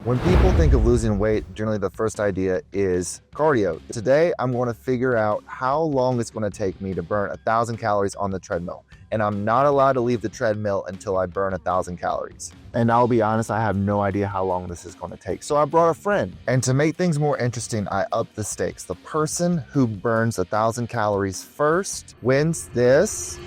When people think of losing weight, generally the first idea is cardio. Today, I'm going to figure out how long it's going to take me to burn 1,000 calories on the treadmill. And I'm not allowed to leave the treadmill until I burn 1,000 calories. And I'll be honest, I have no idea how long this is going to take. So I brought a friend. And to make things more interesting, I upped the stakes. The person who burns 1,000 calories first wins this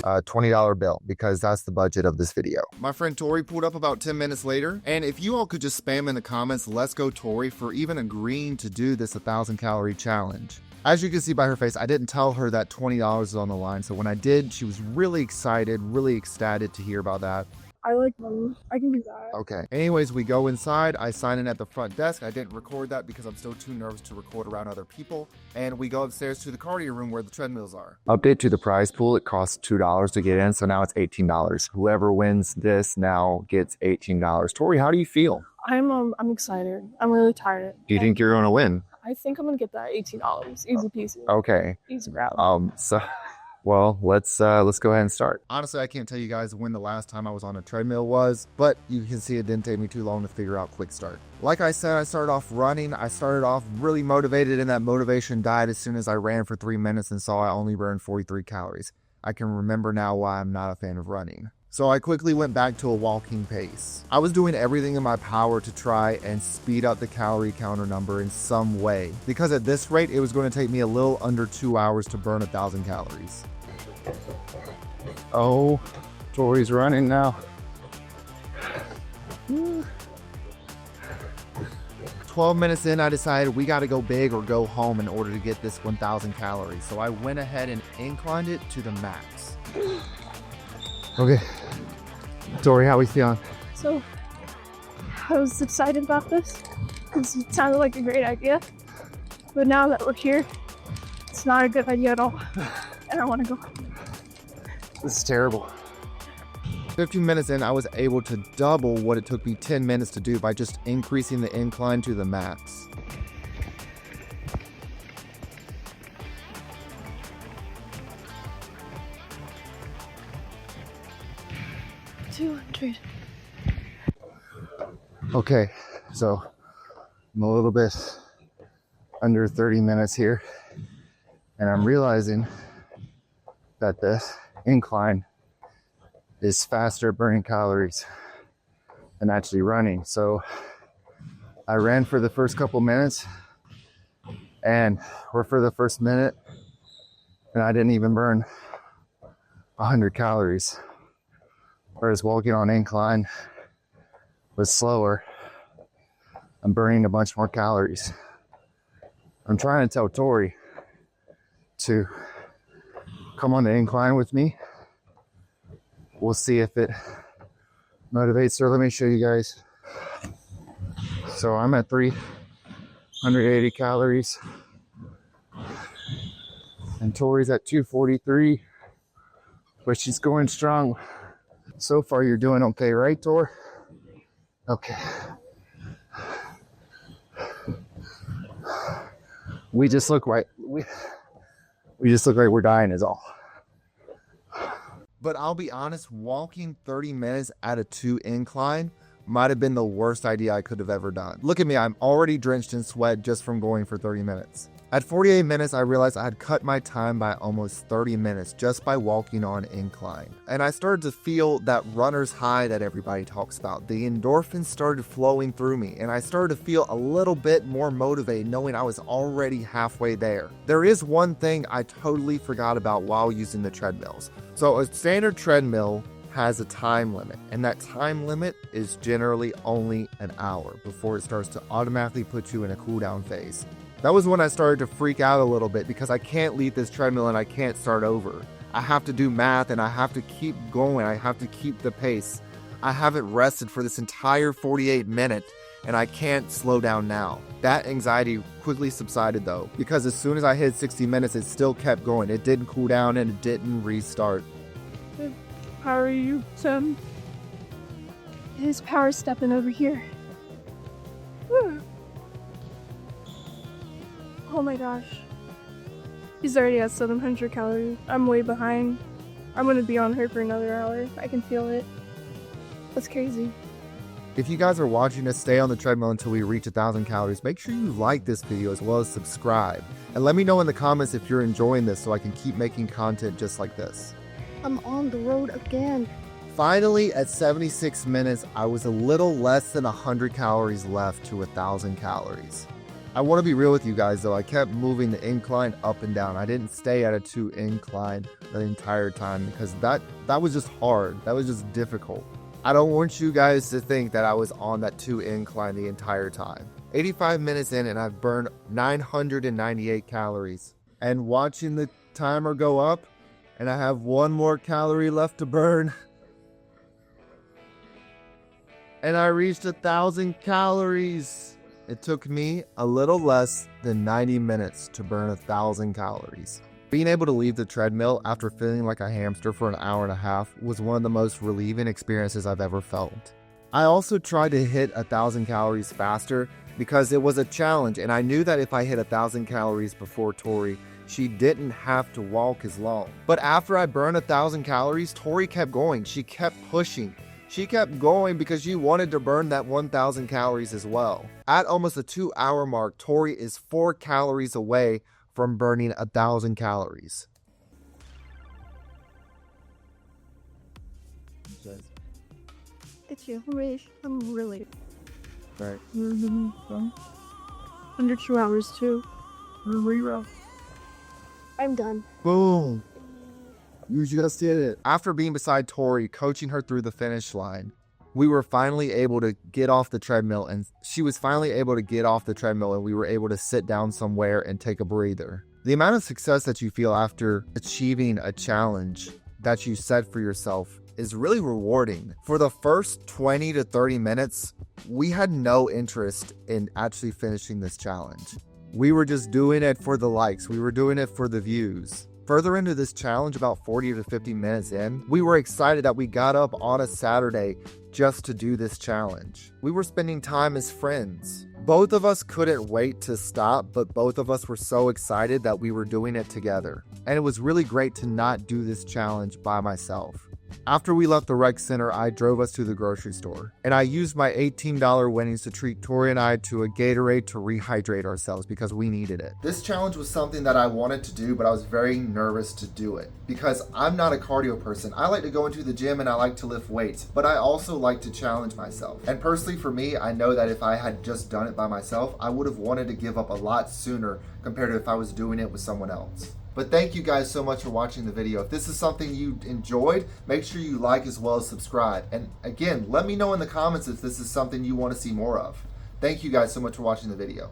$20 bill, because that's the budget of this video. My friend Tori pulled up about 10 minutes later, and if you all could just spam in the comments, let's go Tori, for even agreeing to do this 1,000 calorie challenge. As you can see by her face, I didn't tell her that $20 is on the line, so when I did, she was really excited, really ecstatic to hear about that. I like money. I can do that. Okay. Anyways, we go inside. I sign in at the front desk. I didn't record that because I'm still too nervous to record around other people. And we go upstairs to the cardio room where the treadmills are. Update to the prize pool. It costs $2 to get in, so now it's $18. Whoever wins this now gets $18. Tori, how do you feel? I'm excited. I'm really tired. Do you think you're going to win? I think I'm gonna get that $18. Easy peasy. Okay. Easy grab. Well, let's go ahead and start. Honestly, I can't tell you guys when the last time I was on a treadmill was, but you can see it didn't take me too long to figure out quick start. Like I said, I started off running. I started off really motivated, and that motivation died as soon as I ran for 3 minutes and saw I only burned 43 calories. I can remember now why I'm not a fan of running. So I quickly went back to a walking pace. I was doing everything in my power to try and speed up the calorie counter number in some way, because at this rate, it was going to take me a little under 2 hours to burn 1,000 calories. Oh, Tori's running now. 12 minutes in, I decided we got to go big or go home in order to get this 1,000 calories. So I went ahead and inclined it to the max. Okay, Tori, how we feeling? So, I was excited about this because it sounded like a great idea. But now that we're here, it's not a good idea at all. And I want to go. This is terrible. 15 minutes in, I was able to double what it took me 10 minutes to do by just increasing the incline to the max. $200. Okay, so I'm a little bit under 30 minutes here, and I'm realizing that the incline is faster burning calories than actually running. So I ran for the first couple minutes or for the first minute, and I didn't even burn 100 calories. Whereas walking on incline was slower. I'm burning a bunch more calories. I'm trying to tell Tori to come on the incline with me. We'll see if it motivates her. Let me show you guys. So I'm at 380 calories. And Tori's at 243. But she's going strong. So far you're doing okay, right, Tor? Okay. We just look like we're dying is all. But I'll be honest, walking 30 minutes at a 2 incline might have been the worst idea I could have ever done. Look at me, I'm already drenched in sweat just from going for 30 minutes. At 48 minutes, I realized I had cut my time by almost 30 minutes just by walking on incline. And I started to feel that runner's high that everybody talks about. The endorphins started flowing through me, and I started to feel a little bit more motivated knowing I was already halfway there. There is one thing I totally forgot about while using the treadmills. So a standard treadmill has a time limit, and that time limit is generally only an hour before it starts to automatically put you in a cool down phase. That was when I started to freak out a little bit because I can't leave this treadmill and I can't start over. I have to do math and I have to keep going. I have to keep the pace. I haven't rested for this entire 48 minutes and I can't slow down now. That anxiety quickly subsided though, because as soon as I hit 60 minutes, it still kept going. It didn't cool down and it didn't restart. How are you, Tim? His power stepping over here. Oh my gosh. He's already at 700 calories. I'm way behind. I'm gonna be on her for another hour. I can feel it. That's crazy. If you guys are watching us stay on the treadmill until we reach 1,000 calories, make sure you like this video as well as subscribe. And let me know in the comments if you're enjoying this so I can keep making content just like this. I'm on the road again. Finally, at 76 minutes, I was a little less than 100 calories left to 1,000 calories. I want to be real with you guys though, I kept moving the incline up and down. I didn't stay at a 2 incline the entire time because that was just hard. That was just difficult. I don't want you guys to think that I was on that 2 incline the entire time. 85 minutes in and I've burned 998 calories. And watching the timer go up and I have 1 more calorie left to burn. And I reached 1,000 calories. It took me a little less than 90 minutes to burn 1,000 calories. Being able to leave the treadmill after feeling like a hamster for an hour and a half was one of the most relieving experiences I've ever felt. I also tried to hit 1,000 calories faster because it was a challenge, and I knew that if I hit 1,000 calories before Tori, she didn't have to walk as long. But after I burned 1,000 calories, Tori kept going. She kept pushing. She kept going because she wanted to burn that 1,000 calories as well. At almost the 2-hour mark, Tori is 4 calories away from burning 1,000 calories. It's you, I'm really. Right. Under 2 hours too. I'm done. Boom. You just did it. After being beside Tori, coaching her through the finish line, we were finally able to get off the treadmill, and she was finally able to get off the treadmill, and we were able to sit down somewhere and take a breather. The amount of success that you feel after achieving a challenge that you set for yourself is really rewarding. For the first 20 to 30 minutes, we had no interest in actually finishing this challenge. We were just doing it for the likes. We were doing it for the views. Further into this challenge, about 40 to 50 minutes in, we were excited that we got up on a Saturday just to do this challenge. We were spending time as friends. Both of us couldn't wait to stop, but both of us were so excited that we were doing it together. And it was really great to not do this challenge by myself. After we left the rec center, I drove us to the grocery store, and I used my $18 winnings to treat Tori and I to a Gatorade to rehydrate ourselves because we needed it. This challenge was something that I wanted to do, but I was very nervous to do it because I'm not a cardio person. I like to go into the gym and I like to lift weights, but I also like to challenge myself. And personally for me, I know that if I had just done it by myself, I would have wanted to give up a lot sooner compared to if I was doing it with someone else. But thank you guys so much for watching the video. If this is something you enjoyed, make sure you like as well as subscribe. And again, let me know in the comments if this is something you want to see more of. Thank you guys so much for watching the video.